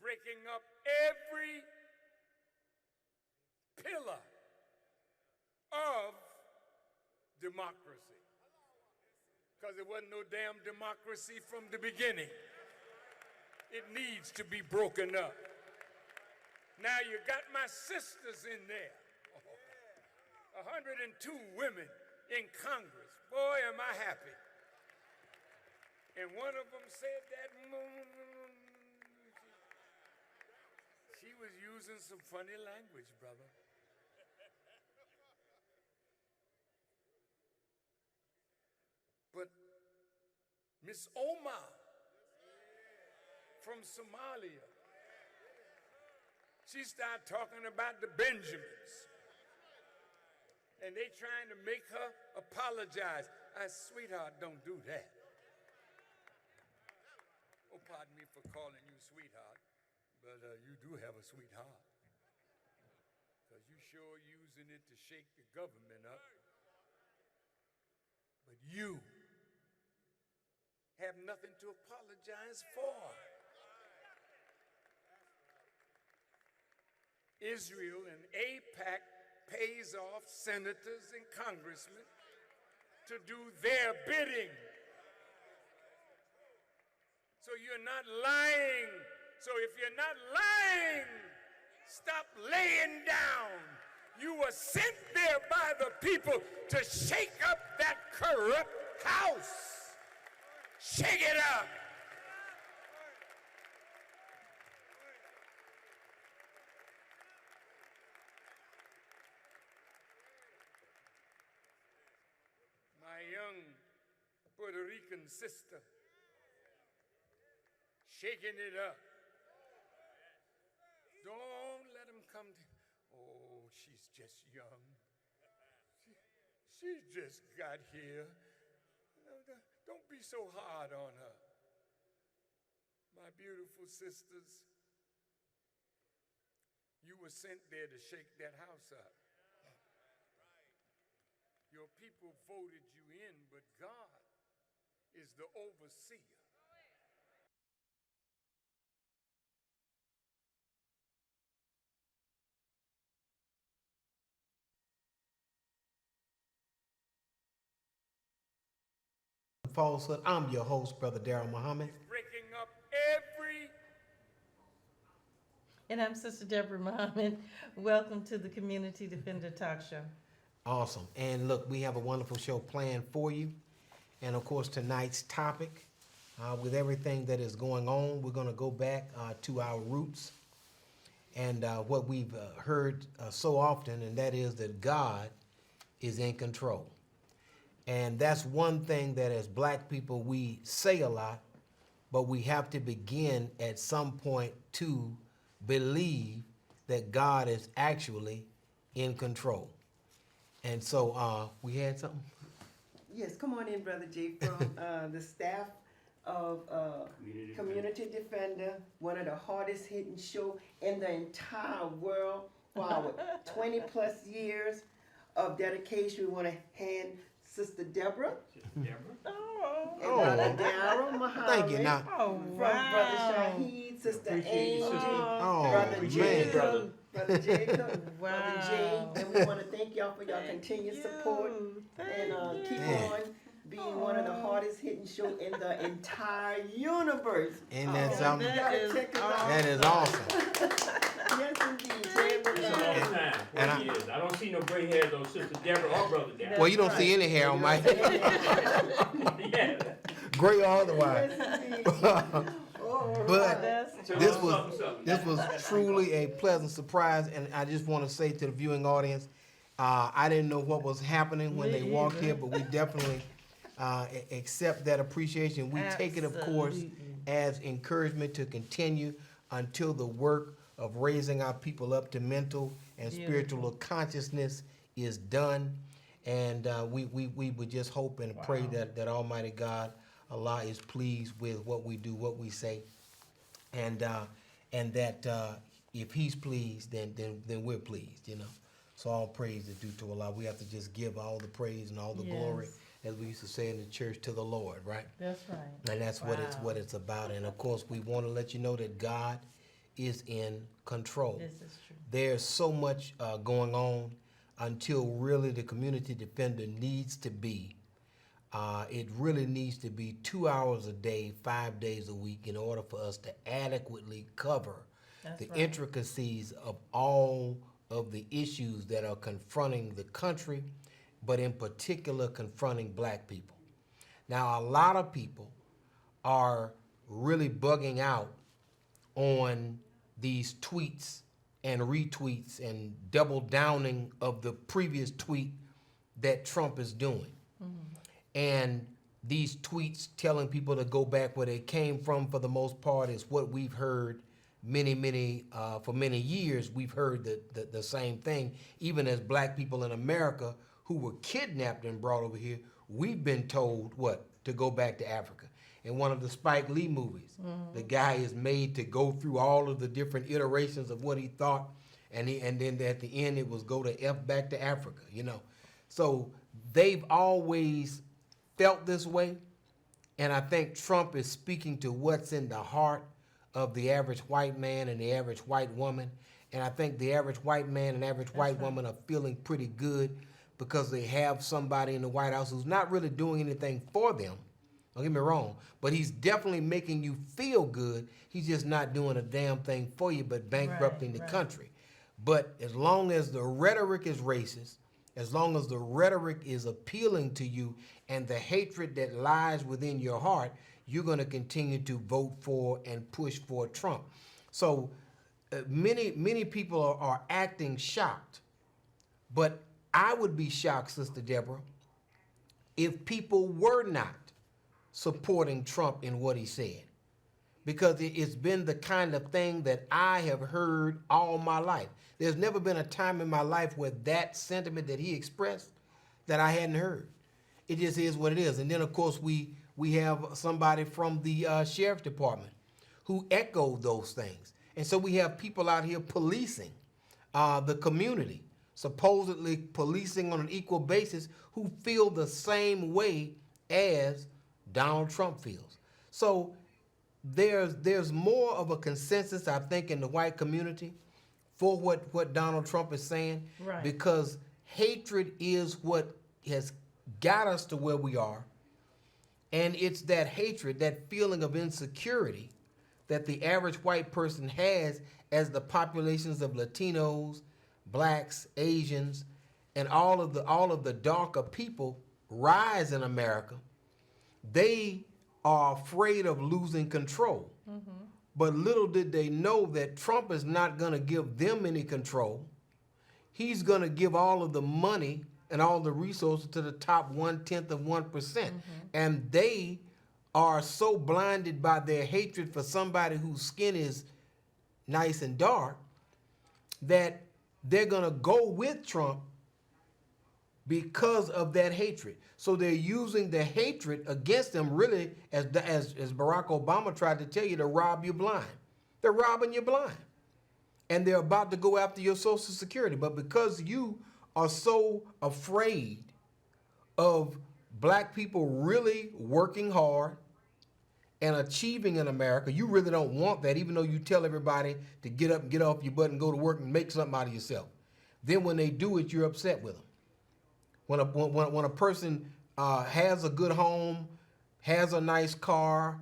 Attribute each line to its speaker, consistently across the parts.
Speaker 1: breaking up every pillar of democracy. Because there wasn't no damn democracy from the beginning. It needs to be broken up. Now you got my sisters in there. 102 women in Congress. Boy, am I happy. And one of them said that she was using some funny language, brother. But Miss Omar from Somalia, she started talking about the Benjamins. And they trying to make her apologize. I said, sweetheart, don't do that. Oh, pardon me for calling you sweetheart, but you do have a sweetheart. Because you sure using it to shake the government up. But you have nothing to apologize for. Israel and AIPAC pays off senators and congressmen to do their bidding. So you're not lying. So if you're not lying, stop laying down. You were sent there by the people to shake up that corrupt house. Shake it up. My young Puerto Rican sister, shaking it up. Don't let him come to, oh, she's just young. She just got here. Don't be so hard on her. My beautiful sisters, you were sent there to shake that house up. Your people voted you in, but God is the overseer.
Speaker 2: Falsehood. I'm your host, Brother Darrell Muhammad.
Speaker 1: Breaking up every.
Speaker 3: And I'm Sister Deborah Muhammad. Welcome to the Community Defender Talk Show.
Speaker 2: Awesome. And look, we have a wonderful show planned for you. And of course, tonight's topic, with everything that is going on, we're going to go back to our roots and what we've heard so often, and that is that God is in control. And that's one thing that as black people we say a lot, but we have to begin at some point to believe that God is actually in control. And so we had something?
Speaker 4: Yes, come on in, Brother J, from the staff of Community Defender, one of the hardest hitting show in the entire world for our 20 plus years of dedication. We want to hand Sister Deborah. And Brother Darrell Muhammad.
Speaker 2: Thank you. Now,
Speaker 4: From Brother Shaheed, Sister Angel, Brother
Speaker 2: man.
Speaker 4: Jacob, Brother Jacob,
Speaker 3: Wow.
Speaker 4: Brother Jay, and we want to thank y'all for your continued support and keep on being one of the hardest hitting show in the entire universe.
Speaker 2: And that's something.
Speaker 3: That is
Speaker 2: That is awesome.
Speaker 4: Yes, indeed.
Speaker 2: And
Speaker 5: I don't see no gray hairs on Sister Deborah or Brother Darrell.
Speaker 2: Well, you don't see any hair on my head,
Speaker 5: Yeah.
Speaker 2: gray or otherwise.
Speaker 4: Yes, indeed.
Speaker 2: But
Speaker 3: That's
Speaker 2: this was truly a pleasant surprise, and I just want to say to the viewing audience, I didn't know what was happening when they walked here, but we definitely accept that appreciation. We take it, of course, as encouragement to continue until the work of raising our people up to mental and spiritual consciousness is done. And we would just hope and pray that Almighty God, Allah, is pleased with what we do, what we say, and that if He's pleased, then we're pleased, you know. So all praise is due to Allah. We have to just give all the praise and all the glory, as we used to say in the church, to the Lord, right?
Speaker 3: That's right.
Speaker 2: And that's what it's about. And of course, we want to let you know that God is in control.
Speaker 3: This is true.
Speaker 2: There's so much going on until really the community defender needs to be. It really needs to be 2 hours a day, 5 days a week in order for us to adequately cover
Speaker 3: That's
Speaker 2: the
Speaker 3: right.
Speaker 2: intricacies of all of the issues that are confronting the country, but in particular confronting black people. Now, a lot of people are really bugging out on these tweets and retweets and double downing of the previous tweet that Trump is doing. And these tweets telling people to go back where they came from, for the most part, is what we've heard for many years. We've heard the same thing. Even as black people in America who were kidnapped and brought over here, we've been told what? To go back to Africa. In one of the Spike Lee movies, the guy is made to go through all of the different iterations of what he thought, and then at the end it was go to F back to Africa, you know. So they've always felt this way, and I think Trump is speaking to what's in the heart of the average white man and the average white woman, and I think the average white man and average white woman are feeling pretty good because they have somebody in the White House who's not really doing anything for them. Don't get me wrong, but he's definitely making you feel good. He's just not doing a damn thing for you but bankrupting the country. But as long as the rhetoric is racist, as long as the rhetoric is appealing to you and the hatred that lies within your heart, you're going to continue to vote for and push for Trump. So many people are acting shocked, but I would be shocked, Sister Deborah, if people were not supporting Trump in what he said, because it's been the kind of thing that I have heard all my life. There's never been a time in my life where that sentiment that he expressed that I hadn't heard. It just is what it is. And then, of course, we have somebody from the sheriff's department who echoed those things. And so we have people out here policing the community, supposedly policing on an equal basis, who feel the same way as Donald Trump feels. So there's more of a consensus, I think, in the white community for what Donald Trump is saying,
Speaker 3: Right.
Speaker 2: because hatred is what has got us to where we are. And it's that hatred, that feeling of insecurity that the average white person has as the populations of Latinos, blacks, Asians, and all of the darker people rise in America. They are afraid of losing control. But little did they know that Trump is not going to give them any control. He's going to give all of the money and all the resources to the top 1/10 of 1%. And they are so blinded by their hatred for somebody whose skin is nice and dark that they're going to go with Trump because of that hatred. So they're using the hatred against them, really, as Barack Obama tried to tell you, to rob you blind. They're robbing you blind. And they're about to go after your Social Security. But because you are so afraid of black people really working hard and achieving in America, you really don't want that, even though you tell everybody to get up and get off your butt and go to work and make something out of yourself. Then when they do it, you're upset with them. When a person has a good home, has a nice car,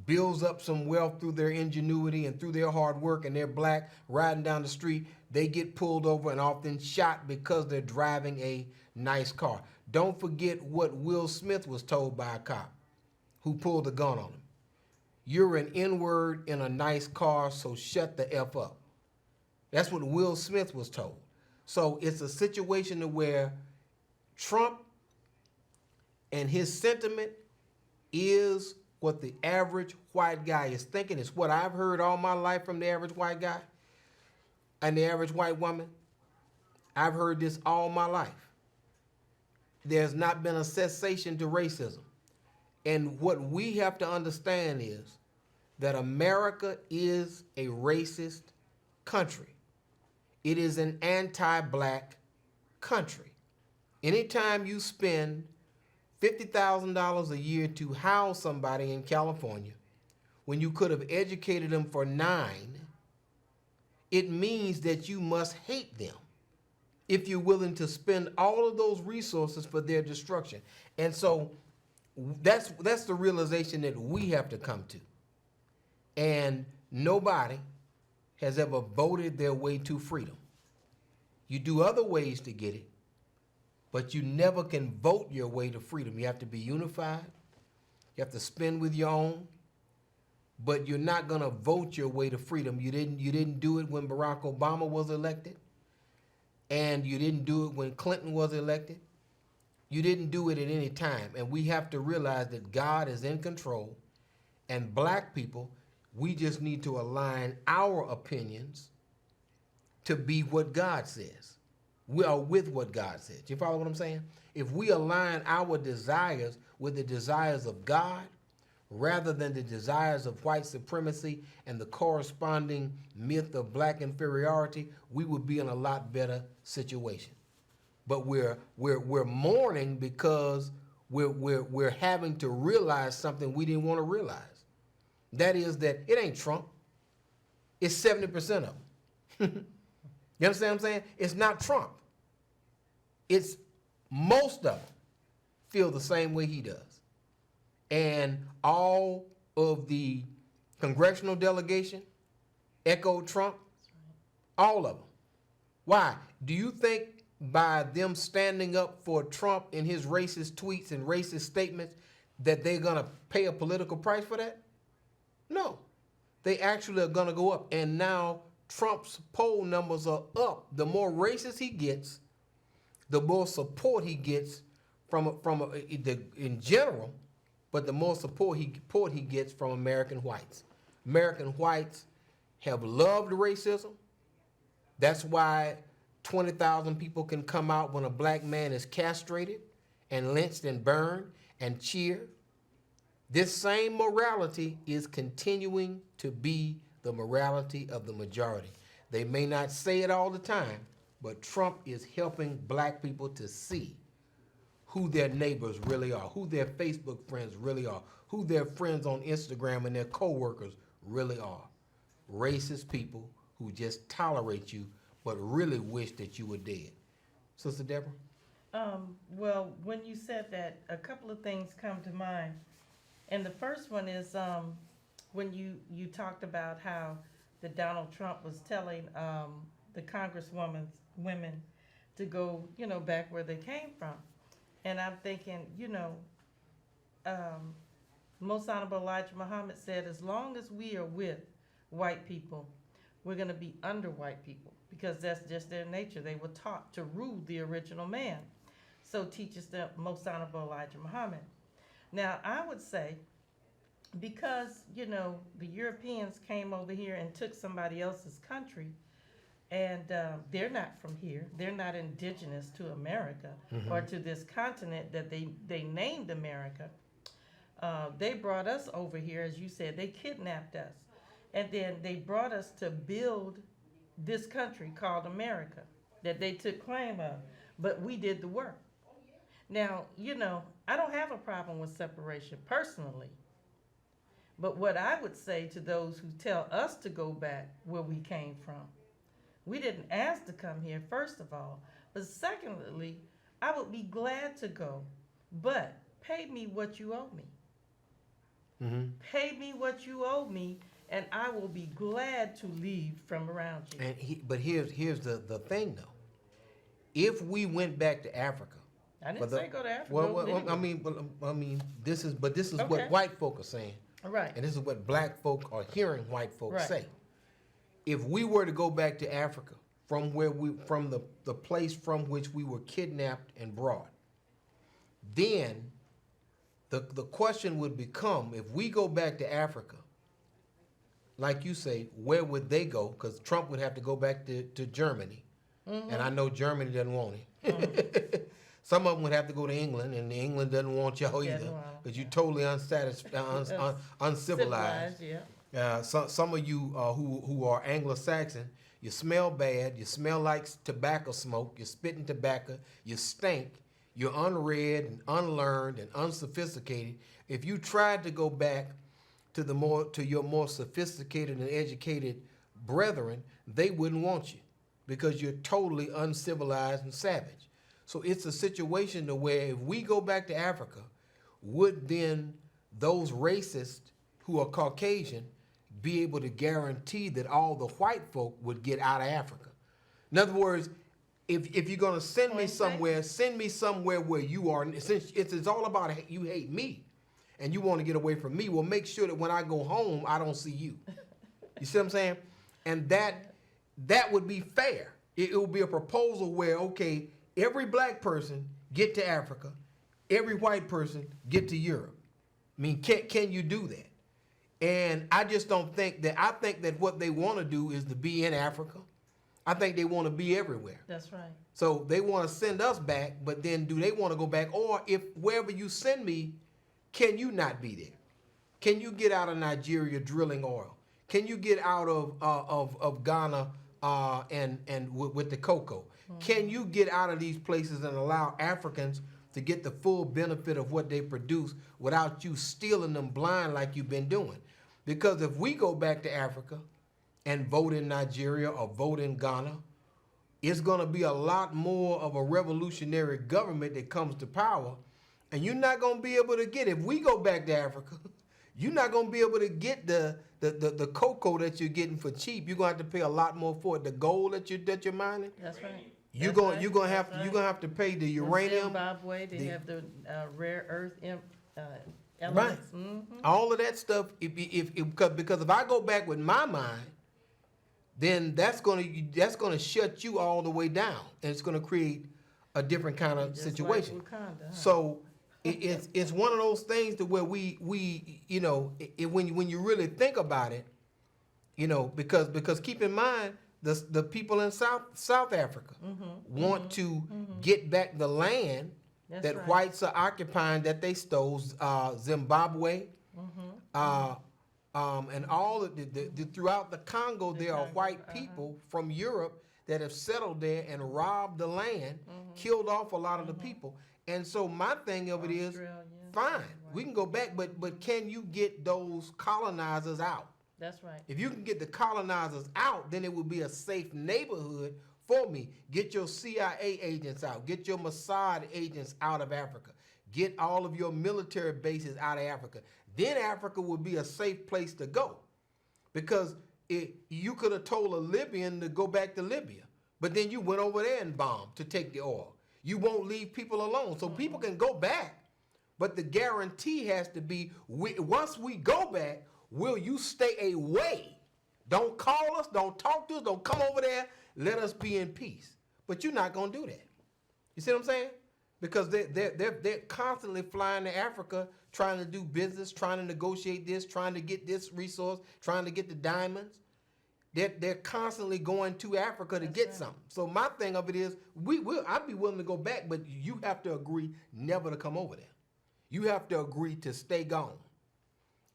Speaker 2: builds up some wealth through their ingenuity and through their hard work, and they're black riding down the street, they get pulled over and often shot because they're driving a nice car. Don't forget what Will Smith was told by a cop who pulled a gun on him. You're an N-word in a nice car, so shut the F up. That's what Will Smith was told. So it's a situation where Trump and his sentiment is what the average white guy is thinking. It's what I've heard all my life from the average white guy and the average white woman. I've heard this all my life. There's not been a cessation to racism. And what we have to understand is that America is a racist country. It is an anti-black country. Anytime you spend $50,000 a year to house somebody in California, when you could have educated them for $9 it means that you must hate them if you're willing to spend all of those resources for their destruction. And so that's the realization that we have to come to. And nobody has ever voted their way to freedom. You do other ways to get it, but you never can vote your way to freedom. You have to be unified. You have to spend with your own, but you're not gonna vote your way to freedom. You didn't do it when Barack Obama was elected, and you didn't do it when Clinton was elected. You didn't do it at any time. And we have to realize that God is in control, and black people, we just need to align our opinions to be what God says. We are with what God says. You follow what I'm saying? If we align our desires with the desires of God, rather than the desires of white supremacy and the corresponding myth of black inferiority, we would be in a lot better situation. But we're mourning because we're having to realize something we didn't want to realize. That is that it ain't Trump. It's 70% of them. You understand what I'm saying? It's not Trump. It's most of them feel the same way he does. And all of the congressional delegation echoed Trump. All of them. Why? Do you think by them standing up for Trump in his racist tweets and racist statements that they're going to pay a political price for that? No. They actually are going to go up. And now Trump's poll numbers are up. The more racist he gets, the more support he gets in general, but the more support he gets from American whites. American whites have loved racism. That's why 20,000 people can come out when a black man is castrated and lynched and burned and cheer. This same morality is continuing to be the morality of the majority. They may not say it all the time, but Trump is helping black people to see who their neighbors really are, who their Facebook friends really are, who their friends on Instagram and their coworkers really are. Racist people who just tolerate you but really wish that you were dead. Sister Deborah?
Speaker 3: Well, when you said that, a couple of things come to mind. And the first one is when you talked about how the Donald Trump was telling the women to go, back where they came from. And I'm thinking, Most Honorable Elijah Muhammad said, as long as we are with white people, we're going to be under white people, because that's just their nature. They were taught to rule the original man. So teaches the Most Honorable Elijah Muhammad. Now, I would say, because, the Europeans came over here and took somebody else's country, and they're not from here. They're not indigenous to America or to this continent that they named America. They brought us over here, as you said. They kidnapped us. And then they brought us to build this country called America that they took claim of. But we did the work. Now, I don't have a problem with separation personally. But what I would say to those who tell us to go back where we came from, we didn't ask to come here, first of all. But secondly, I would be glad to go, but pay me what you owe me.
Speaker 2: Mm-hmm.
Speaker 3: Pay me what you owe me, and I will be glad to leave from around you.
Speaker 2: But here's the thing, though. If we went back to Africa,
Speaker 3: I didn't say go to Africa.
Speaker 2: Well, I mean, this is
Speaker 3: Okay.
Speaker 2: what white folk are saying,
Speaker 3: Right.
Speaker 2: and this is what black folk are hearing white folk
Speaker 3: Right.
Speaker 2: say. If we were to go back to Africa from the place from which we were kidnapped and brought, then the question would become, if we go back to Africa, like you say, where would they go? Because Trump would have to go back to Germany, and I know Germany doesn't want him. Some of them would have to go to England, and England doesn't want y'all either, because you're totally uncivilized.
Speaker 3: Yeah.
Speaker 2: Some of you who are Anglo-Saxon, you smell bad, you smell like tobacco smoke, you're spitting tobacco, you stink, you're unread and unlearned and unsophisticated. If you tried to go back to your more sophisticated and educated brethren, they wouldn't want you because you're totally uncivilized and savage. So it's a situation to where if we go back to Africa, would then those racists who are Caucasian be able to guarantee that all the white folk would get out of Africa? In other words, if you're gonna send me somewhere where you are, since it's all about you hate me and you want to get away from me, well, make sure that when I go home, I don't see you. You see what I'm saying? And that would be fair. It would be a proposal where, okay, every black person get to Africa, every white person get to Europe. I mean, can you do that? And I just don't think that. I think that what they want to do is to be in Africa. I think they want to be everywhere.
Speaker 3: That's right.
Speaker 2: So they want to send us back, but then do they want to go back? Or if wherever you send me, can you not be there? Can you get out of Nigeria drilling oil? Can you get out of Ghana and with the cocoa? Mm-hmm. Can you get out of these places and allow Africans to get the full benefit of what they produce without you stealing them blind like you've been doing? Because if we go back to Africa and vote in Nigeria or vote in Ghana, it's going to be a lot more of a revolutionary government that comes to power, and you're not going to be able to get, if we go back to Africa, you're not going to be able to get the cocoa that you're getting for cheap. You're going to have to pay a lot more for it. The gold that you're mining.
Speaker 3: That's right.
Speaker 2: You're going to have to pay the uranium.
Speaker 3: Zimbabwe, they have the rare earth elements.
Speaker 2: Right.
Speaker 3: Mm-hmm.
Speaker 2: All of that stuff. Because if I go back with my mind, then that's gonna shut you all the way down, and it's gonna create a different kind of
Speaker 3: Just
Speaker 2: situation.
Speaker 3: like Wakanda, huh?
Speaker 2: So it's one of those things to where we when you really think about it, because keep in mind the people in South Africa want to get back the land that
Speaker 3: right.
Speaker 2: whites are occupying that they stole, Zimbabwe. And all of throughout the Congo, there are white people from Europe that have settled there and robbed the land, killed off a lot of the people. And so my thing of it is, fine, we can go back, but can you get those colonizers out?
Speaker 3: That's right.
Speaker 2: If you can get the colonizers out, then it will be a safe neighborhood for me. Get your CIA agents out. Get your Mossad agents out of Africa. Get all of your military bases out of Africa. Then Africa would be a safe place to go. Because you could have told a Libyan to go back to Libya, but then you went over there and bombed to take the oil. You won't leave people alone. So people can go back, but the guarantee has to be, once we go back, will you stay away? Don't call us, don't talk to us, don't come over there, let us be in peace. But you're not going to do that. You see what I'm saying? Because they're constantly flying to Africa, trying to do business, trying to negotiate this, trying to get this resource, trying to get the diamonds. They're constantly going to Africa to get something. So my thing of it is, I'd be willing to go back, but you have to agree never to come over there. You have to agree to stay gone.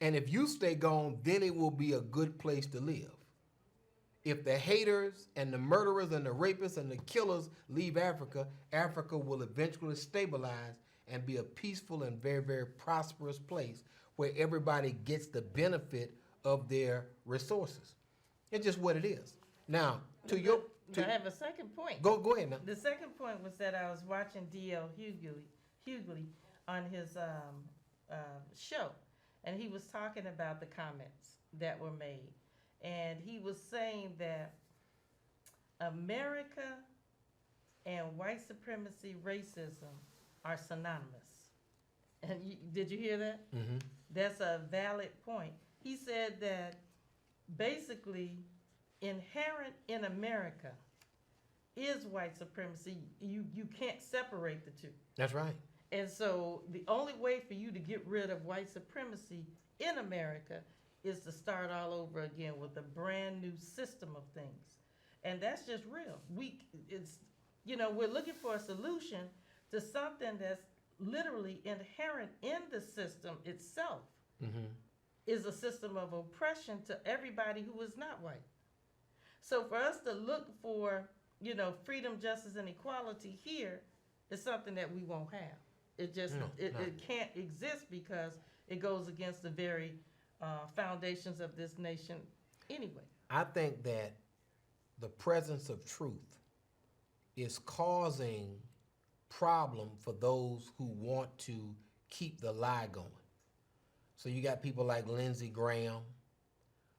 Speaker 2: And if you stay gone, then it will be a good place to live. If the haters and the murderers and the rapists and the killers leave Africa, Africa will eventually stabilize and be a peaceful and very, very prosperous place where everybody gets the benefit of their resources. It's just what it is. Now,
Speaker 3: I have a second point.
Speaker 2: Go ahead now.
Speaker 3: The second point was that I was watching D.L. Hughley on his show, and he was talking about the comments that were made. And he was saying that America and white supremacy, racism are synonymous. And did you hear that? Mm-hmm. That's a valid point. He said that basically inherent in America is white supremacy. You can't separate the two.
Speaker 2: That's right.
Speaker 3: And so the only way for you to get rid of white supremacy in America is to start all over again with a brand new system of things. And that's just real. We're looking for a solution to something that's literally inherent in the system itself. Mm-hmm. Is a system of oppression to everybody who is not white. So for us to look for, freedom, justice, and equality here is something that we won't have. It just, it can't exist because it goes against the very foundations of this nation anyway.
Speaker 2: I think that the presence of truth is causing problem for those who want to keep the lie going. So you got people like Lindsey Graham,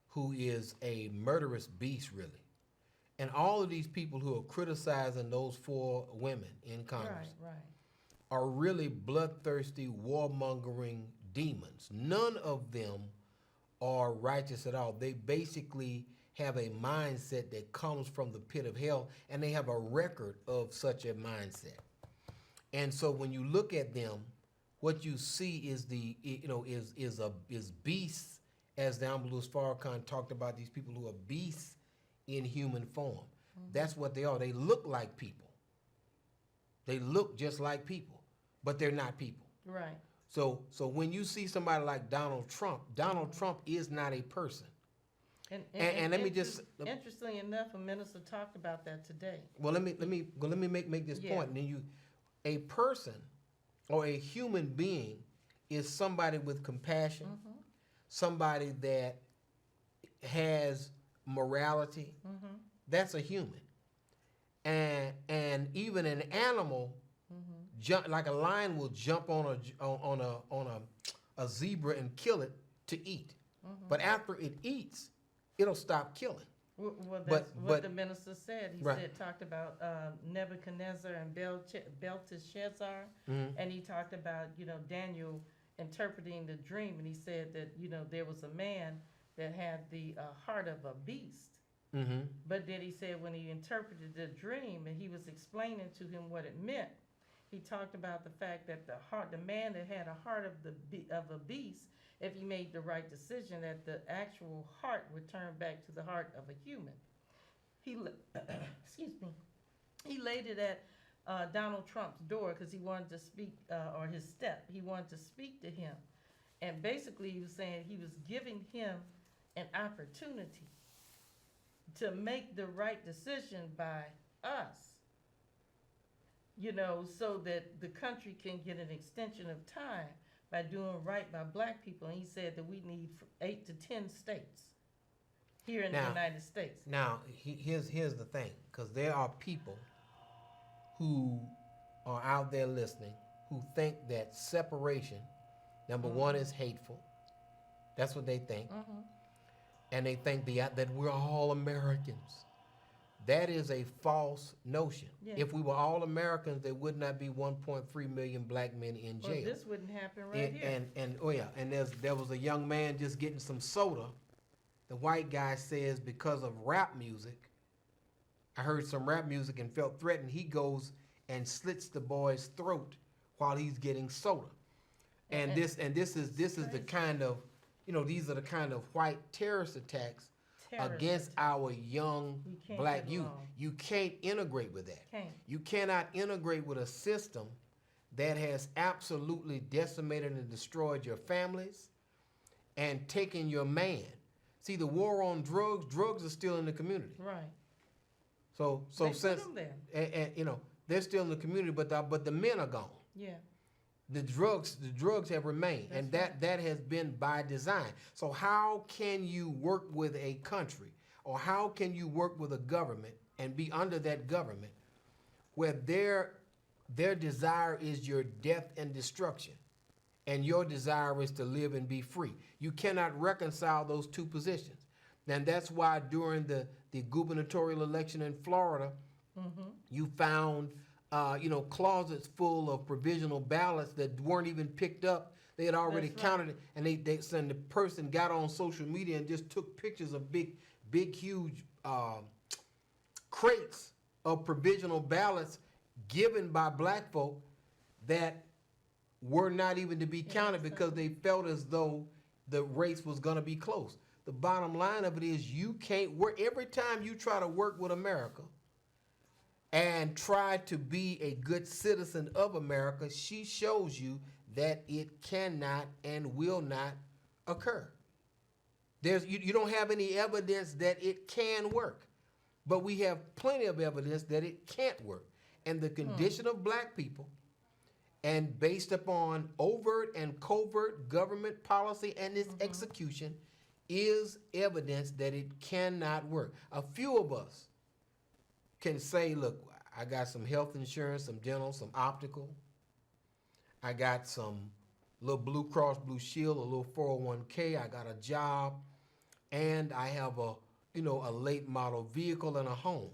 Speaker 2: who is a murderous beast, really. And all of these people who are criticizing those 4 women in Congress
Speaker 3: Right.
Speaker 2: are really bloodthirsty, warmongering demons. None of them are righteous at all. They basically have a mindset that comes from the pit of hell, and they have a record of such a mindset. And so when you look at them, what you see is is beasts, as the Honorable Louis Farrakhan talked about, these people who are beasts in human form. That's what they are. They look like people. They look just like people, but they're not people.
Speaker 3: Right.
Speaker 2: So when you see somebody like Donald Trump is not a person. And let me just
Speaker 3: interestingly enough, a minister talked about that today.
Speaker 2: Well, let me make this point. And then a person or a human being is somebody with compassion, somebody that has morality. That's a human. And even an animal, like a lion, will jump on a zebra and kill it to eat. But after it eats, it'll stop killing.
Speaker 3: Well, that's what the minister said. He talked about Nebuchadnezzar and Belteshazzar, and he talked about Daniel interpreting the dream, and he said that there was a man that had the heart of a beast. But then he said when he interpreted the dream and he was explaining to him what it meant, he talked about the fact that the man that had a heart of a beast, if he made the right decision, that the actual heart would turn back to the heart of a human. Excuse me. He laid it at Donald Trump's door because he wanted to speak, or his step. He wanted to speak to him, and basically he was saying he was giving him an opportunity to make the right decision by us, so that the country can get an extension of time by doing right by black people. And he said that we need 8 to 10 states here in the United States.
Speaker 2: Now, here's the thing, because there are people who are out there listening who think that separation, number one, is hateful. That's what they think. And they think that we're all Americans. That is a false notion. Yeah. If we were all Americans, there would not be 1.3 million black men in jail.
Speaker 3: Well, this wouldn't happen here.
Speaker 2: And there was a young man just getting some soda. The white guy says because of rap music, I heard some rap music and felt threatened. He goes and slits the boy's throat while he's getting soda. And this is the kind of these are the kind of white terrorist attacks against our young black youth. You can't integrate with that. You cannot integrate with a system that has absolutely decimated and destroyed your families and taken your man. See, the war on drugs are still in the community.
Speaker 3: Right.
Speaker 2: So since they're still in the community, but the men are gone.
Speaker 3: Yeah.
Speaker 2: The drugs have remained. That's and that has been by design. So how can you work with a country, or how can you work with a government and be under that government where their desire is your death and destruction, and your desire is to live and be free? You cannot reconcile those two positions. And that's why during the gubernatorial election in Florida, you found closets full of provisional ballots that weren't even picked up. They had already counted it, and the person got on social media and just took pictures of big, huge crates of provisional ballots given by black folk that were not even to be counted because they felt as though the race was going to be close. The bottom line of it is you can't work. Every time you try to work with America and try to be a good citizen of America, she shows you that it cannot and will not occur. You don't have any evidence that it can work, but we have plenty of evidence that it can't work. And the condition of black people, and based upon overt and covert government policy and its execution, is evidence that it cannot work. A few of us can say, look, I got some health insurance, some dental, some optical. I got some little Blue Cross Blue Shield, a little 401k. I got a job, and I have a late model vehicle and a home.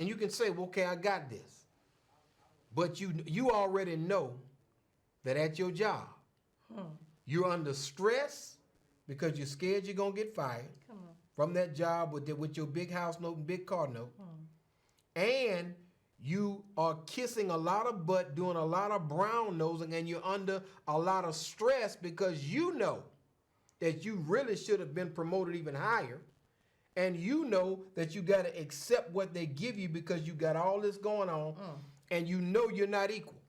Speaker 2: And you can say, well, okay, I got this. But you already know that at your job, you're under stress because you're scared you're going to get fired from that job with your big house note and big car note. And you are kissing a lot of butt, doing a lot of brown nosing, and you're under a lot of stress because you know that you really should have been promoted even higher. And you know that you got to accept what they give you because you got all this going on, and you know you're not equal.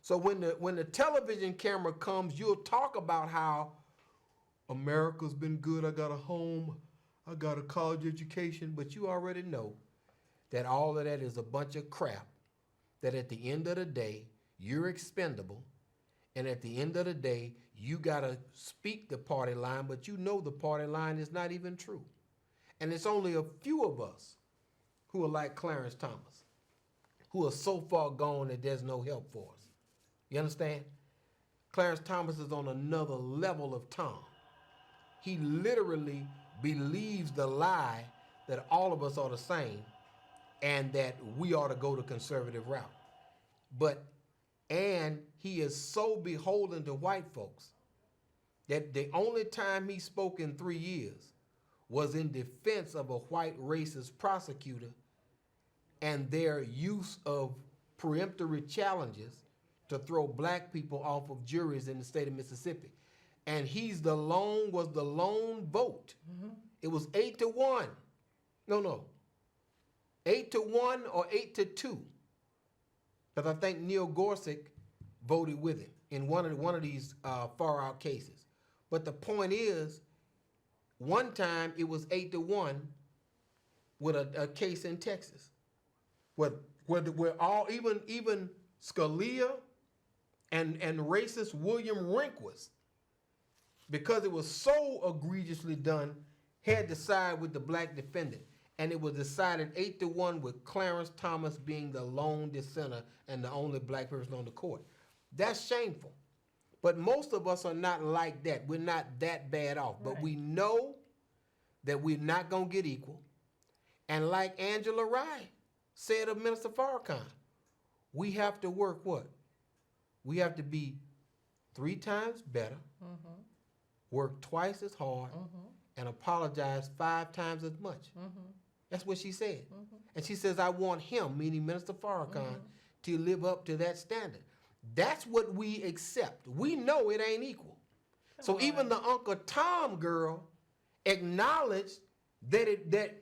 Speaker 2: So when the television camera comes, you'll talk about how America's been good. I got a home, I got a college education, but you already know that all of that is a bunch of crap. That at the end of the day, you're expendable, and at the end of the day, you got to speak the party line, but you know the party line is not even true. And it's only a few of us who are like Clarence Thomas, who are so far gone that there's no help for us. You understand? Clarence Thomas is on another level of Tom. He literally believes the lie that all of us are the same and that we ought to go the conservative route. And he is so beholden to white folks that the only time he spoke in 3 years was in defense of a white racist prosecutor and their use of peremptory challenges to throw black people off of juries in the state of Mississippi. And was the lone vote. It was 8-1. No. 8-1 or 8-2. Because I think Neil Gorsuch voted with him in one of these far out cases. But the point is, one time it was 8-1 with a case in Texas, where all even Scalia and racist William Rehnquist, because it was so egregiously done, had to side with the black defendant, and it was decided 8-1 with Clarence Thomas being the lone dissenter and the only black person on the court. That's shameful. But most of us are not like that. We're not that bad off. But we know that we're not going to get equal. And like Angela Rye said of Minister Farrakhan, we have to work what? We have to be 3 times better, work twice as hard, and apologize 5 times as much. That's what she said. And she says, I want him, meaning Minister Farrakhan, to live up to that standard. That's what we accept. We know it ain't equal. So even the Uncle Tom girl acknowledged that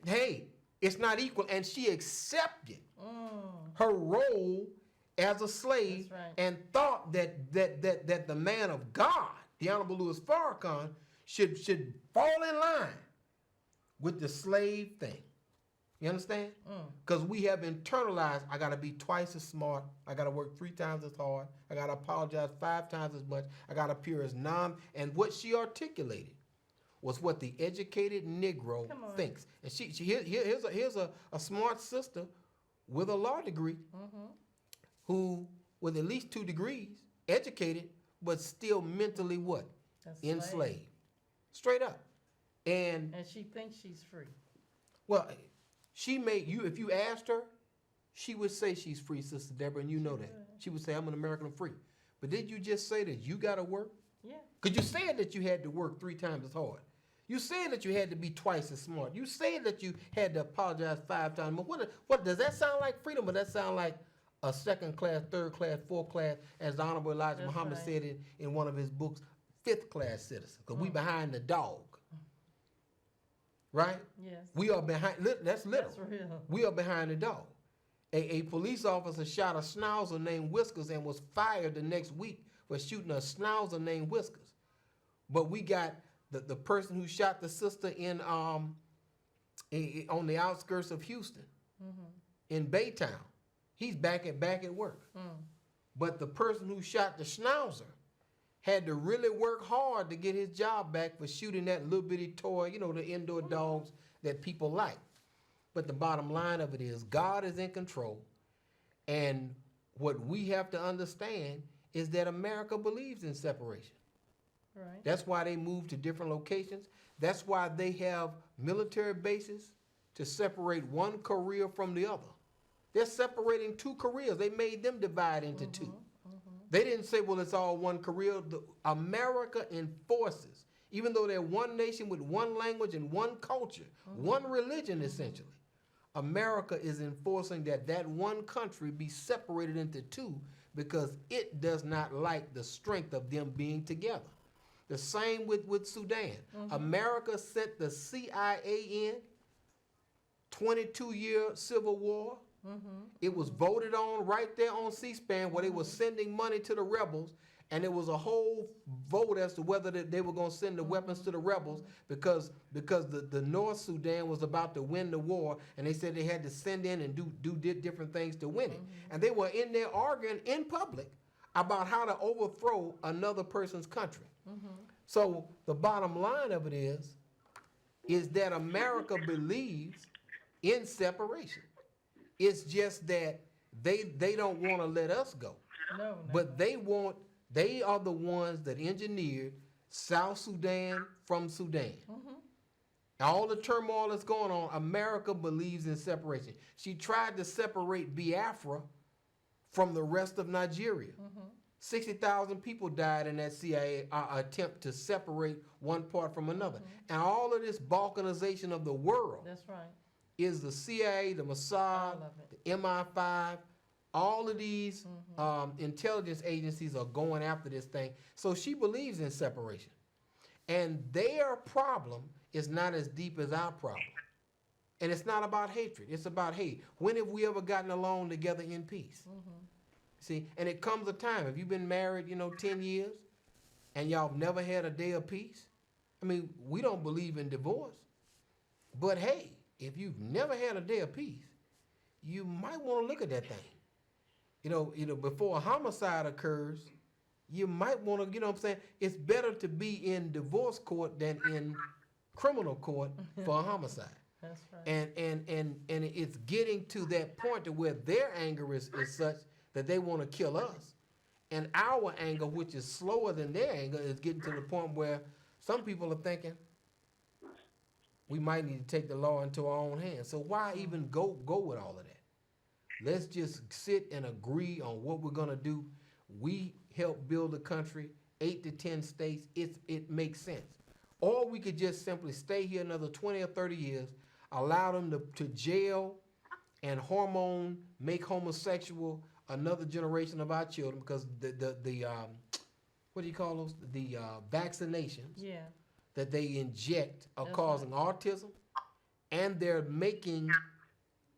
Speaker 2: hey, it's not equal, and she accepted her role as a slave and thought that the man of God, the Honorable Louis Farrakhan, should fall in line with the slave thing. You understand? Because we have internalized, I got to be twice as smart, I got to work 3 times as hard, I got to apologize 5 times as much, I got to appear as and what she articulated was what the educated Negro thinks. And here's a smart sister with a law degree who, with at least 2 degrees, educated, but still mentally what? Enslaved. Straight up. And
Speaker 3: she thinks she's free.
Speaker 2: Well, she made you, if you asked her, she would say she's free, Sister Deborah, and you know that. She would say, I'm an American, I'm free. But did you just say that you got to work?
Speaker 3: Yeah.
Speaker 2: Because you said that you had to work 3 times as hard. You said that you had to be twice as smart. You said that you had to apologize 5 times more. What does that sound like freedom, or does that sound like a 2nd class, 3rd class, 4th class, as the Honorable Elijah Muhammad said in one of his books, 5th class citizen? Because we behind the dog. Right?
Speaker 3: Yes.
Speaker 2: We are behind, that's literal.
Speaker 3: That's real.
Speaker 2: We are behind the dog. A police officer shot a schnauzer named Whiskers and was fired the next week for shooting a schnauzer named Whiskers. But we got the person who shot the sister on the outskirts of Houston, in Baytown. He's back at work. But the person who shot the schnauzer had to really work hard to get his job back for shooting that little bitty toy, the indoor dogs that people like. But the bottom line of it is God is in control. And what we have to understand is that America believes in separation.
Speaker 3: Right.
Speaker 2: That's why they move to different locations. That's why they have military bases to separate one Korea from the other. They're separating two Koreas. They made them divide into two. They didn't say, well, it's all one Korea. America enforces, even though they're one nation with one language and one culture, one religion essentially, America is enforcing that that one country be separated into two because it does not like the strength of them being together. The same with Sudan. America sent the CIA in, 22-year civil war. It was voted on right there on C-SPAN where they were sending money to the rebels, and it was a whole vote as to whether they were going to send the weapons to the rebels because the North Sudan was about to win the war, and they said they had to send in and do different things to win it. And they were in there arguing in public about how to overthrow another person's country. So the bottom line of it is that America believes in separation. It's just that they don't want to let us go.
Speaker 3: No.
Speaker 2: But they are the ones that engineered South Sudan from Sudan. All the turmoil that's going on, America believes in separation. She tried to separate Biafra from the rest of Nigeria. 60,000 people died in that CIA attempt to separate one part from another. And all of this balkanization of the world
Speaker 3: That's right.
Speaker 2: is the CIA, the Mossad,
Speaker 3: All of it.
Speaker 2: the MI5, all of these intelligence agencies are going after this thing. So she believes in separation. And their problem is not as deep as our problem. And it's not about hatred. It's about, hey, when have we ever gotten along together in peace? See, and it comes a time, if you've been married, 10 years, and y'all have never had a day of peace, I mean, we don't believe in divorce. But hey, if you've never had a day of peace, you might want to look at that thing. Before a homicide occurs, you might want to, what I'm saying? It's better to be in divorce court than in criminal court for a homicide.
Speaker 3: That's right.
Speaker 2: And it's getting to that point to where their anger is such that they want to kill us. And our anger, which is slower than their anger, is getting to the point where some people are thinking, we might need to take the law into our own hands. So why even go with all of that? Let's just sit and agree on what we're going to do. We help build a country, 8 to 10 states. It makes sense. Or we could just simply stay here another 20 or 30 years, allow them to jail and make homosexual another generation of our children because the what do you call those? The vaccinations that they inject are causing autism, and they're making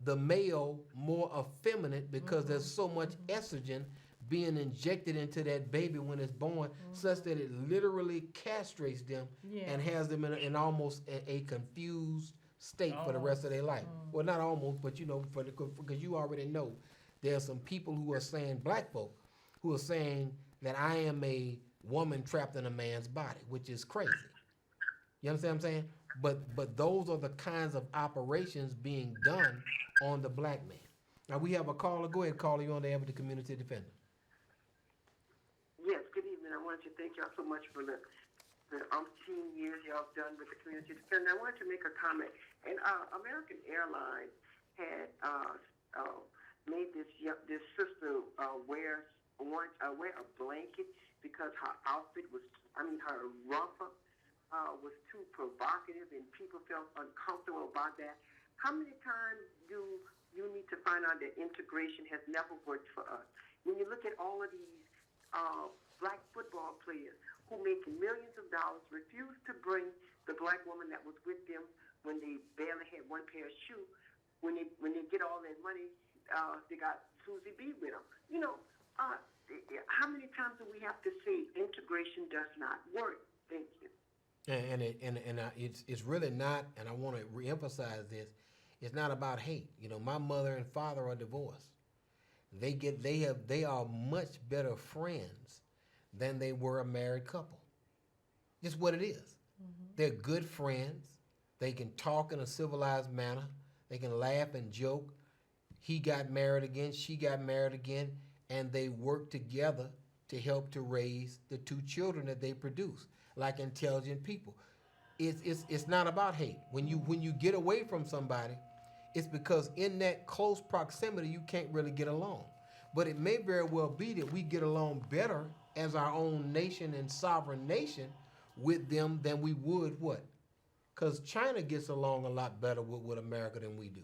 Speaker 2: the male more effeminate because there's so much estrogen being injected into that baby when it's born, such that it literally castrates them and has them in almost a confused state for the rest of their life. Well, not almost, but because you already know there's some people who are saying, black folk, who are saying that I am a woman trapped in a man's body, which is crazy. You understand what I'm saying? But those are the kinds of operations being done on the black man. Now we have a caller. Go ahead, caller. You on the air with the Community Defender.
Speaker 6: Yes, good evening. I want to thank y'all so much for the umpteen years y'all done with the Community Defender. I wanted to make a comment. And American Airlines had made this sister wear a blanket because her outfit her romper was too provocative and people felt uncomfortable about that. How many times do you need to find out that integration has never worked for us? When you look at all of these black football players who make millions of dollars, refuse to bring the black woman that was with them when they barely had one pair of shoes. When they get all that money, they got Susie B with them. How many times do we have to say integration does not work? Thank you.
Speaker 2: And it's really not, and I want to reemphasize this. It's not about hate. My mother and father are divorced. They are much better friends than they were a married couple. Just what it is. They're good friends. They can talk in a civilized manner. They can laugh and joke. He got married again, she got married again, and they work together to help to raise the 2 children that they produce, like intelligent people. It's not about hate. When you get away from somebody, it's because in that close proximity you can't really get along. But it may very well be that we get along better as our own nation and sovereign nation with them than we would what? Because China gets along a lot better with America than we do.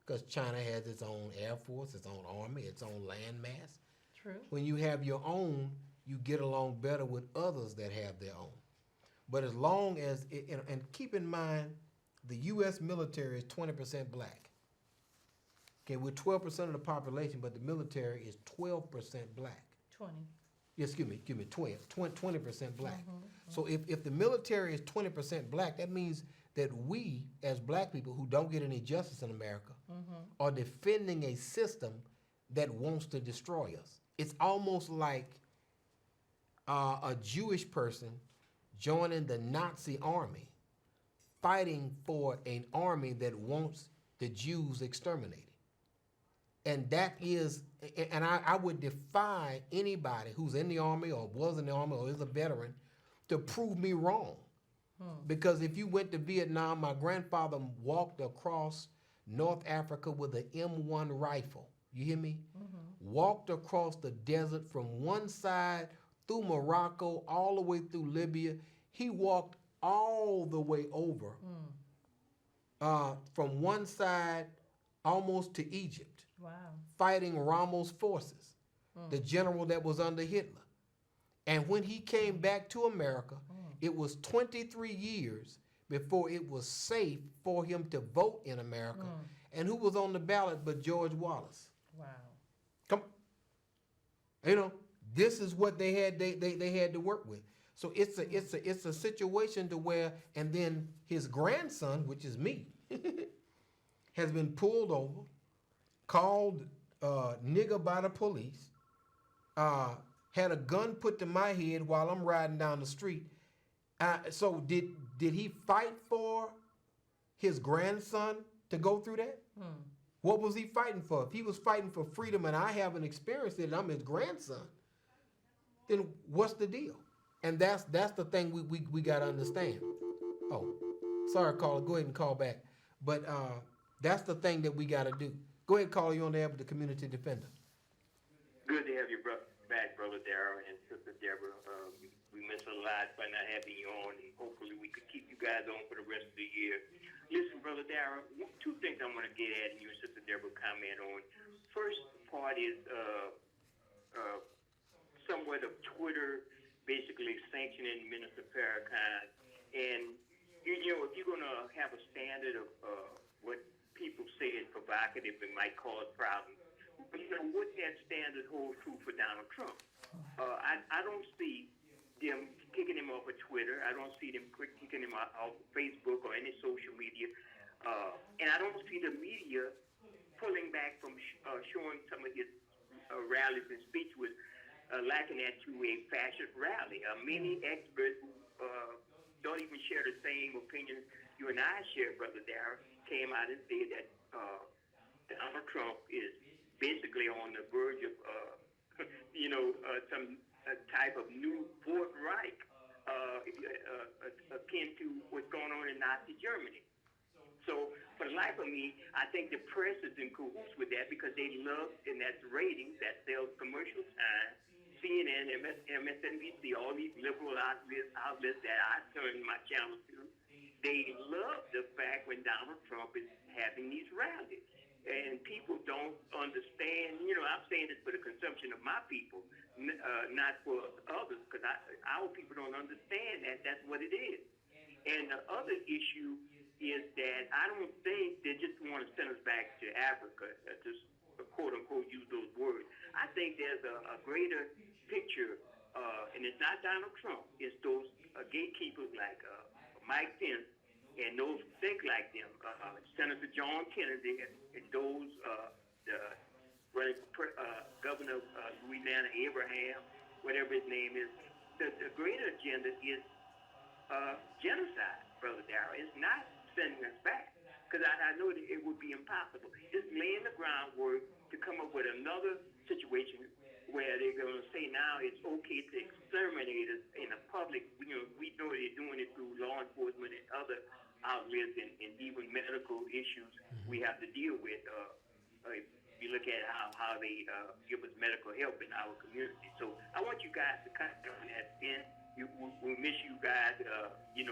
Speaker 2: Because China has its own air force, its own army, its own land mass.
Speaker 3: True.
Speaker 2: When you have your own, you get along better with others that have their own. But as long as, and keep in mind, the U.S. military is 20% black. Okay, we're 12% of the population, but the military is 12% black.
Speaker 3: 20.
Speaker 2: Excuse me, 20% black. So if the military is 20% black, that means that we, as black people who don't get any justice in America, are defending a system that wants to destroy us. It's almost like a Jewish person joining the Nazi army, fighting for an army that wants the Jews exterminated. And that is, and I would defy anybody who's in the army or was in the army or is a veteran to prove me wrong. Because if you went to Vietnam, my grandfather walked across North Africa with an M1 rifle. You hear me? Walked across the desert from one side through Morocco, all the way through Libya. He walked all the way over from one side almost to Egypt.
Speaker 3: Wow.
Speaker 2: Fighting Rommel's forces, the general that was under Hitler. And when he came back to America, it was 23 years before it was safe for him to vote in America. And who was on the ballot but George Wallace?
Speaker 3: Wow.
Speaker 2: Come, you know, this is what they had. They had to work with. So it's a situation to where, and then his grandson, which is me, has been pulled over, called nigger by the police, had a gun put to my head while I'm riding down the street. So did he fight for his grandson to go through that? What was he fighting for? If he was fighting for freedom and I haven't experienced it and I'm his grandson, then what's the deal? And that's the thing we got to understand. Oh, sorry, caller. Go ahead and call back. But that's the thing that we got to do. Go ahead, caller. You on the air with the Community Defender.
Speaker 5: Good to have you back, Brother Darrell and Sister Deborah. We miss a lot by not having you on, and hopefully we could keep you guys on for the rest of the year. Listen, Brother Darrell, 2 things I want to get at, and you and Sister Deborah comment on. First part is somewhat of Twitter basically sanctioning Minister Farrakhan. And, you know, if you're going to have a standard of what people say is provocative and might cause problems, you know, would that standard hold true for Donald Trump? I don't see them kicking him off of Twitter. I don't see them kicking him off Facebook or any social media. And I don't see the media pulling back from showing some of his rallies and speech with liking that to a fascist rally. Many experts who don't even share the same opinion you and I share, Brother Darrell, came out and said that Donald Trump is basically on the verge of, some type of new Fourth Reich, akin to what's going on in Nazi Germany. So, for the life of me, I think the press is in cahoots with that because they love, and that's ratings, that sells commercial time. CNN, MSNBC, all these liberal outlets that I turn my channel to, they love the fact when Donald Trump is having these rallies. And people don't understand, you know, I'm saying this for the consumption of my people, not for others, because our people don't understand that that's what it is. And the other issue is that I don't think they just want to send us back to Africa, to quote-unquote use those words. I think there's a greater picture, and it's not Donald Trump. It's those gatekeepers like Mike Pence and those who think like them, Senator John Kennedy and those, Governor of Louisiana, Abraham, whatever his name is. The greater agenda is genocide, Brother Darrell. It's not sending us back. because I know that it would be impossible. Just laying the groundwork to come up with another situation where they're going to say now it's okay to exterminate us in the public. We know they're doing it through law enforcement and other outlets and even medical issues we have to deal with. If you look at how they give us medical help in our community. So I want you guys to kind of bring that in. We miss you guys.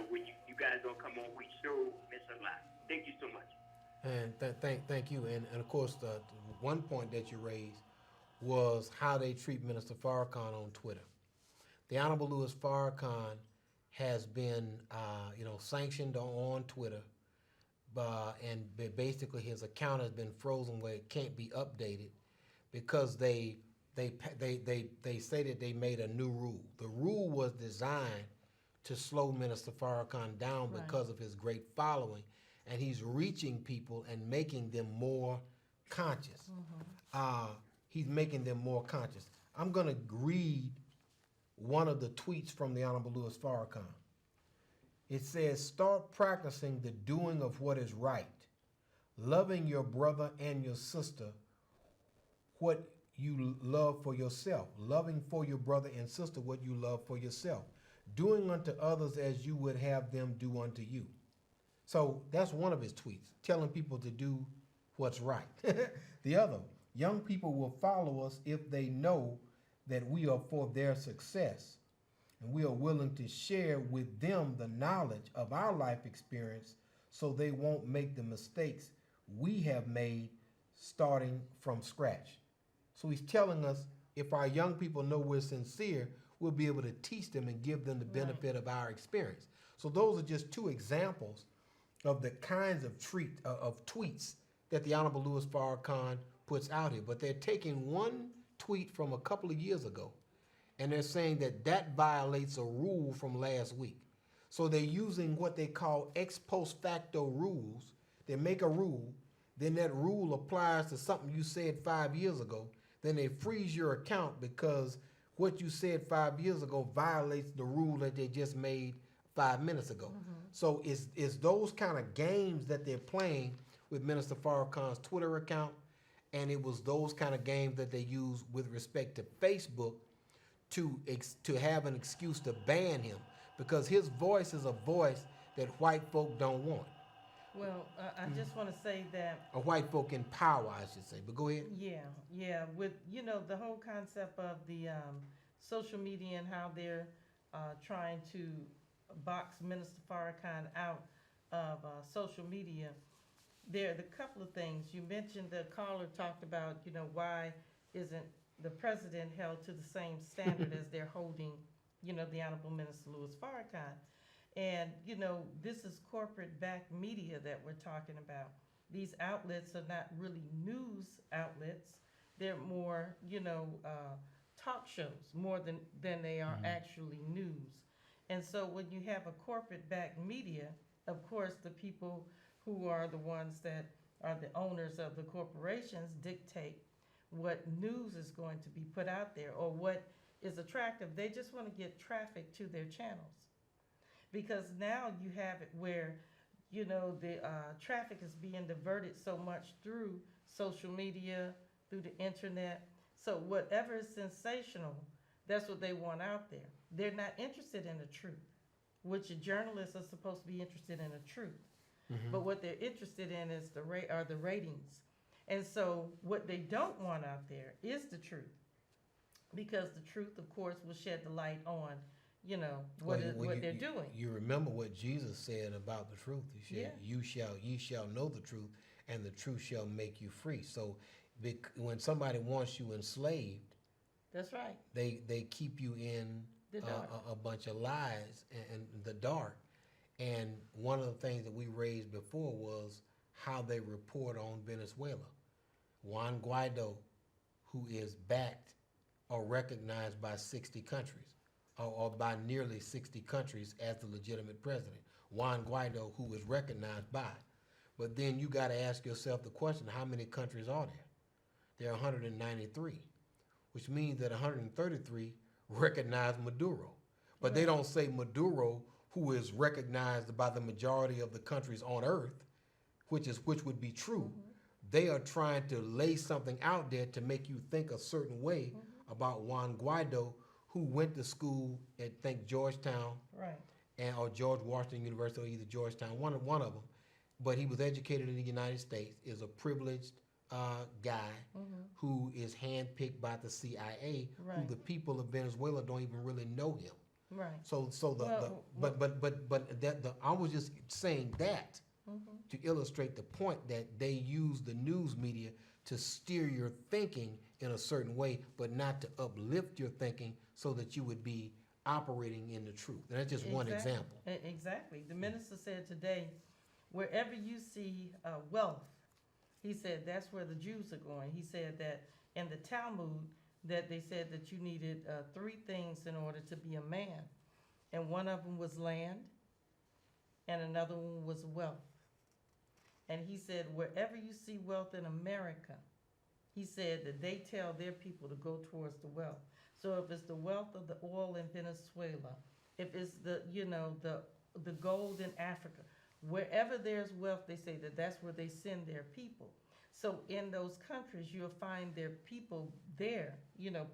Speaker 5: When you guys don't come on, we sure miss a lot. Thank you so much.
Speaker 2: And thank you. And of course, the one point that you raised was how they treat Minister Farrakhan on Twitter. The Honorable Louis Farrakhan has been, sanctioned on Twitter, and basically his account has been frozen where it can't be updated because they say that they made a new rule. The rule was designed to slow Minister Farrakhan down because of his great following, and he's reaching people and making them more conscious. He's making them more conscious. I'm going to read one of the tweets from the Honorable Louis Farrakhan. It says, start practicing the doing of what is right, loving your brother and your sister what you love for yourself, loving for your brother and sister what you love for yourself, doing unto others as you would have them do unto you. So that's one of his tweets, telling people to do what's right. The other, young people will follow us if they know that we are for their success, and we are willing to share with them the knowledge of our life experience so they won't make the mistakes we have made starting from scratch. So he's telling us if our young people know we're sincere, we'll be able to teach them and give them the benefit of our experience. So those are just two examples of the kinds of tweets that the Honorable Louis Farrakhan puts out here. But they're taking one tweet from a couple of years ago, and they're saying that violates a rule from last week. So they're using what they call ex post facto rules. They make a rule, then that rule applies to something you said 5 years ago. Then they freeze your account because what you said 5 years ago violates the rule that they just made 5 minutes ago. So it's those kind of games that they're playing with Minister Farrakhan's Twitter account, and it was those kind of games that they use with respect to Facebook to have an excuse to ban him, because his voice is a voice that white folk don't want.
Speaker 3: Well, I just want to say that.
Speaker 2: Or white folk in power, I should say. But go ahead.
Speaker 3: Yeah. With the whole concept of the social media and how they're trying to box Minister Farrakhan out of social media. There are a couple of things. You mentioned the caller talked about, why isn't the president held to the same standard as they're holding, the Honorable Minister Louis Farrakhan. And, this is corporate-backed media that we're talking about. These outlets are not really news outlets. They're more, talk shows more than they are actually news. And so when you have a corporate-backed media, of course, the people who are the ones that are the owners of the corporations dictate what news is going to be put out there or what is attractive. They just want to get traffic to their channels. Because now you have it where, the traffic is being diverted so much through social media, through the internet. So whatever is sensational, that's what they want out there. They're not interested in the truth, which journalists are supposed to be interested in the truth. But what they're interested in is the ratings. And so what they don't want out there is the truth. Because the truth, of course, will shed the light on what they're doing.
Speaker 2: You remember what Jesus said about the truth. He said, ye shall know the truth, and the truth shall make you free. So when somebody wants you enslaved,
Speaker 3: that's right.
Speaker 2: They keep you in a bunch of lies and the dark. And one of the things that we raised before was how they report on Venezuela. Juan Guaido, who is backed or recognized by 60 countries, or by nearly 60 countries as the legitimate president. Juan Guaido, who is recognized by. But then you got to ask yourself the question, how many countries are there? There are 193, which means that 133 recognize Maduro. But they don't say Maduro, who is recognized by the majority of the countries on earth, which would be true. They are trying to lay something out there to make you think a certain way about Juan Guaido, who went to school at, think, Georgetown,
Speaker 3: Right.
Speaker 2: or George Washington University, or either Georgetown, one of them. But he was educated in the United States, is a privileged guy who is handpicked by the CIA, who
Speaker 3: Right.
Speaker 2: the people of Venezuela don't even really know him.
Speaker 3: Right.
Speaker 2: So I was just saying that to illustrate the point that they use the news media to steer your thinking in a certain way, but not to uplift your thinking so that you would be operating in the truth. And that's just one example.
Speaker 3: Exactly. The minister said today, wherever you see wealth, he said that's where the Jews are going. He said that in the Talmud, that they said that you needed 3 things in order to be a man. And one of them was land, and another one was wealth. And he said, wherever you see wealth in America, he said that they tell their people to go towards the wealth. So if it's the wealth of the oil in Venezuela, if it's the gold in Africa, wherever there's wealth, they say that that's where they send their people. So in those countries, you'll find their people there,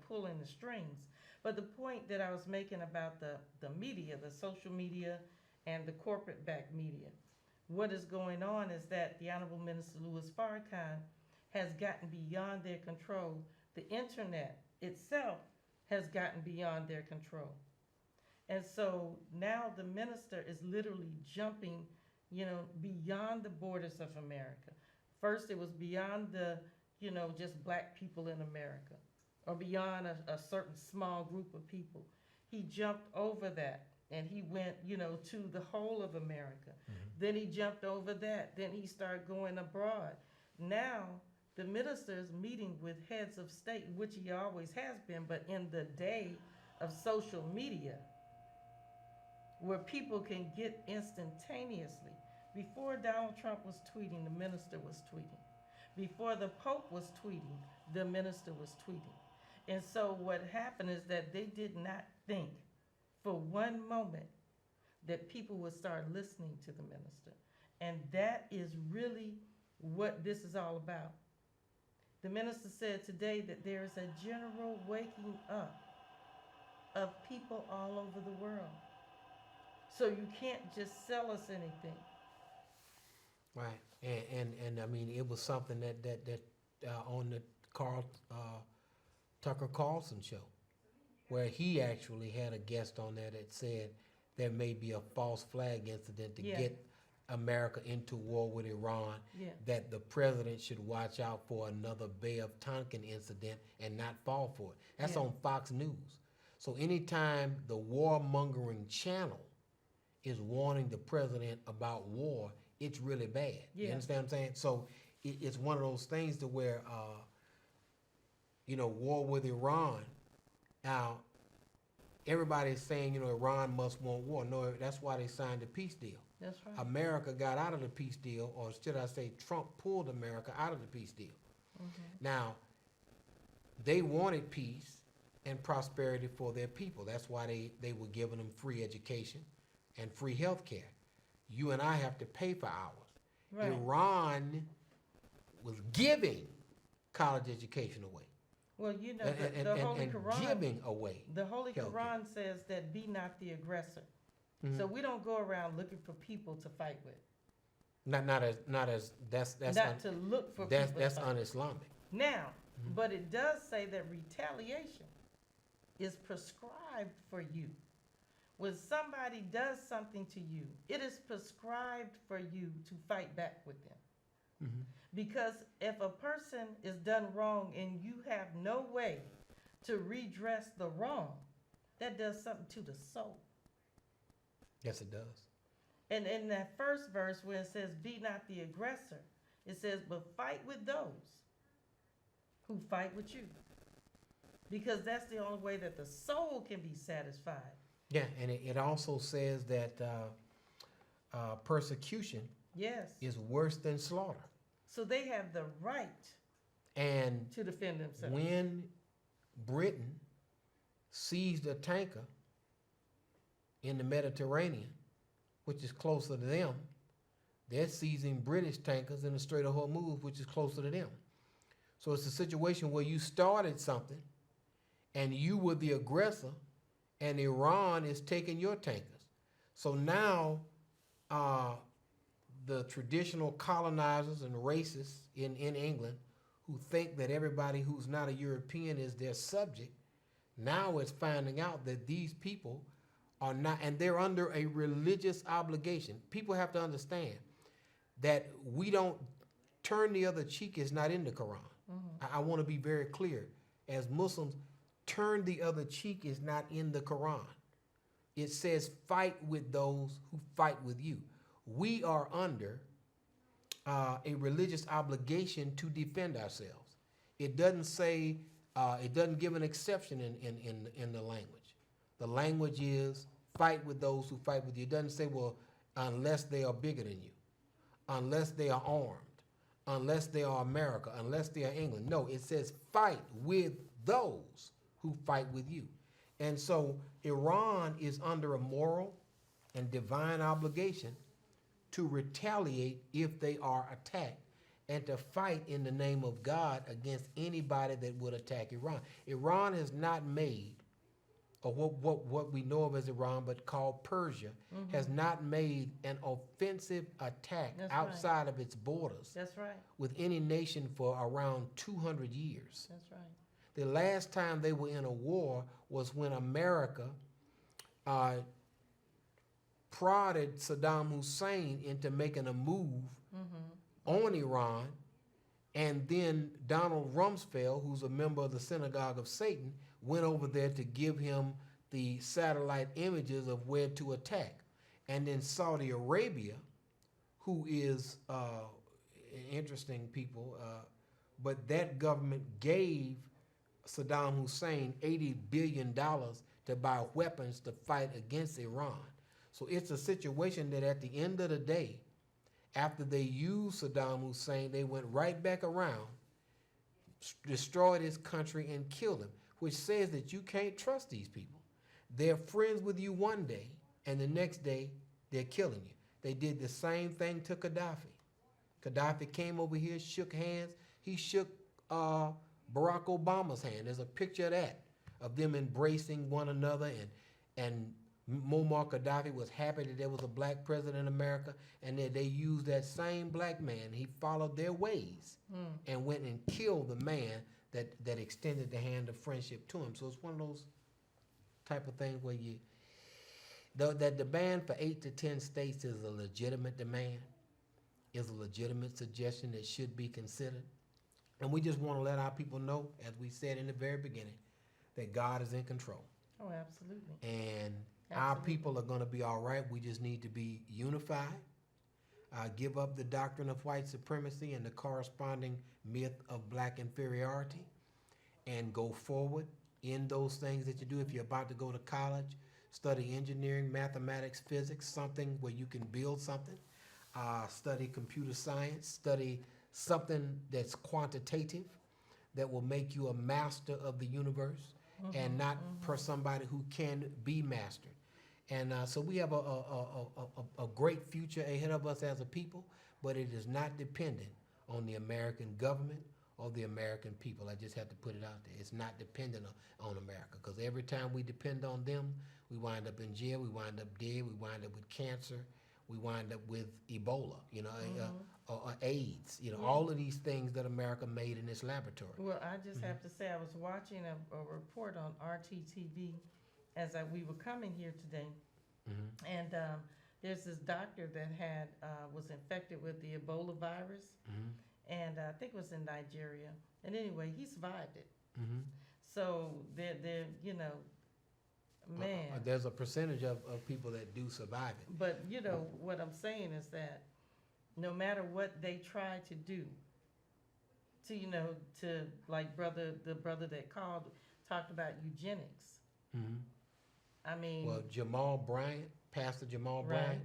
Speaker 3: pulling the strings. But the point that I was making about the media, the social media and the corporate-backed media, what is going on is that the Honorable Minister LUS Farrakhan has gotten beyond their control. The internet itself has gotten beyond their control. And so now the minister is literally jumping, beyond the borders of America. First, it was beyond the, just black people in America, or beyond a certain small group of people. He jumped over that, and he went, to the whole of America. Then he jumped over that. Then he started going abroad. Now, the minister is meeting with heads of state, which he always has been, but in the day of social media, where people can get instantaneously. Before Donald Trump was tweeting, the minister was tweeting. Before the Pope was tweeting, the minister was tweeting. And so what happened is that they did not think for one moment that people would start listening to the minister. And that is really what this is all about. The minister said today that there is a general waking up of people all over the world. So you can't just sell us anything.
Speaker 2: Right, and I mean, it was something that on the Tucker Carlson show, where he actually had a guest on there that said there may be a false flag incident to get America into war with Iran, that the president should watch out for another Bay of Tonkin incident and not fall for it. That's on Fox News. So anytime the warmongering channel is warning the president about war, it's really bad. You understand what I'm saying? So it's one of those things to where, war with Iran. Now, everybody's saying, Iran must want war. No, that's why they signed the peace deal.
Speaker 3: That's right.
Speaker 2: America got out of the peace deal, or should I say Trump pulled America out of the peace deal. Now, they wanted peace and prosperity for their people. That's why they were giving them free education and free health care. You and I have to pay for ours.
Speaker 3: Right.
Speaker 2: Iran was giving college education away.
Speaker 3: Well, the Holy Quran,
Speaker 2: giving away.
Speaker 3: The Holy
Speaker 2: healthcare.
Speaker 3: Quran says that be not the aggressor. So we don't go around looking for people to fight with.
Speaker 2: Not as that's
Speaker 3: to look for people.
Speaker 2: That's un-Islamic.
Speaker 3: Now, but it does say that retaliation is prescribed for you. When somebody does something to you, it is prescribed for you to fight back with them. Because if a person is done wrong and you have no way to redress the wrong, that does something to the soul.
Speaker 2: Yes, it does.
Speaker 3: And in that first verse where it says, be not the aggressor, it says, but fight with those who fight with you. Because that's the only way that the soul can be satisfied.
Speaker 2: Yeah, and it also says that persecution is worse than slaughter.
Speaker 3: So they have the right to defend themselves.
Speaker 2: When Britain seized a tanker in the Mediterranean, which is closer to them, they're seizing British tankers in the Strait of Hormuz, which is closer to them. So it's a situation where you started something and you were the aggressor and Iran is taking your tankers. So now the traditional colonizers and racists in England who think that everybody who's not a European is their subject, now is finding out that these people are not, and they're under a religious obligation. People have to understand that we don't turn the other cheek is not in the Quran. I want to be very clear. As Muslims, turn the other cheek is not in the Quran. It says fight with those who fight with you. We are under a religious obligation to defend ourselves. It doesn't say, it doesn't give an exception in the language. The language is fight with those who fight with you. It doesn't say, well, unless they are bigger than you, unless they are armed, unless they are America, unless they are England. No, it says fight with those who fight with you. And so Iran is under a moral and divine obligation to retaliate if they are attacked and to fight in the name of God against anybody that would attack Iran. Iran has not made, or what we know of as Iran, but called Persia, has not made an offensive attack outside of its borders.
Speaker 3: That's right.
Speaker 2: With any nation for around 200 years.
Speaker 3: That's right.
Speaker 2: The last time they were in a war was when America prodded Saddam Hussein into making a move on Iran, and then Donald Rumsfeld, who's a member of the Synagogue of Satan, went over there to give him the satellite images of where to attack. And then Saudi Arabia, who is interesting people, but that government gave Saddam Hussein $80 billion to buy weapons to fight against Iran. So it's a situation that at the end of the day, after they used Saddam Hussein, they went right back around, destroyed his country and killed him, which says that you can't trust these people. They're friends with you one day, and the next day they're killing you. They did the same thing to Gaddafi. Gaddafi came over here, shook hands. He shook Barack Obama's hand. There's a picture of that, of them embracing one another, and Muammar Gaddafi was happy that there was a black president in America, and that they used that same black man. He followed their ways and went and killed the man that extended the hand of friendship to him. So it's one of those type of things where that demand for 8 to 10 states is a legitimate demand, is a legitimate suggestion that should be considered. And we just want to let our people know, as we said in the very beginning, that God is in control.
Speaker 3: Oh, absolutely.
Speaker 2: And our people are going to be all right. We just need to be unified, give up the doctrine of white supremacy and the corresponding myth of black inferiority, and go forward in those things that you do. If you're about to go to college, study engineering, mathematics, physics, something where you can build something. Study computer science, study something that's quantitative, that will make you a master of the universe, and not per somebody who can be mastered. And so we have a great future ahead of us as a people, but it is not dependent on the American government or the American people. I just have to put it out there. It's not dependent on America, because every time we depend on them, we wind up in jail, we wind up dead, we wind up with cancer, we wind up with Ebola, or AIDS, all of these things that America made in its laboratory.
Speaker 3: Well, I just have to say, I was watching a report on RTTV as we were coming here today, and there's this doctor that was infected with the Ebola virus, and I think it was in Nigeria. And anyway, he survived it. So they're man.
Speaker 2: There's a percentage of people that do survive it.
Speaker 3: But what I'm saying is that no matter what they try to do, to like the brother that called talked about eugenics. I mean,
Speaker 2: well, Pastor Jamal Bryant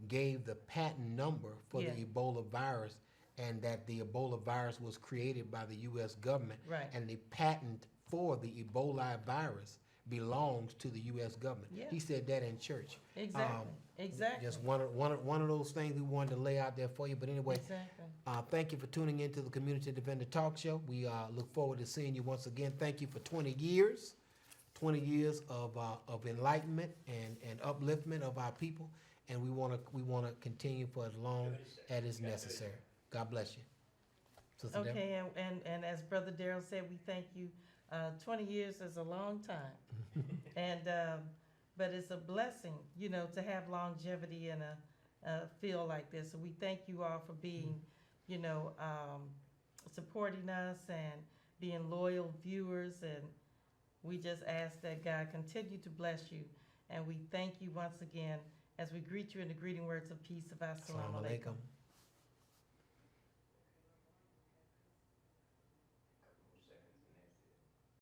Speaker 2: gave the patent number for the Ebola virus, and that the Ebola virus was created by the U.S. government, and the patent for the Ebola virus belongs to the U.S. government.
Speaker 3: Yeah.
Speaker 2: He said that in church.
Speaker 3: Exactly, exactly.
Speaker 2: Just one of those things we wanted to lay out there for you. But anyway,
Speaker 3: Exactly.
Speaker 2: thank you for tuning into the Community Defender Talk Show. We look forward to seeing you once again. Thank you for 20 years. 20 years of enlightenment and upliftment of our people, and we want to continue for as long as is necessary. God bless you. Sister Deborah?
Speaker 3: Okay, and as Brother Darrell said, we thank you. 20 years is a long time, and but it's a blessing, you know, to have longevity in a field like this. So we thank you all for being, you know, supporting us and being loyal viewers, and we just ask that God continue to bless you, and we thank you once again as we greet you in the greeting words of peace of Assalamu alaikum.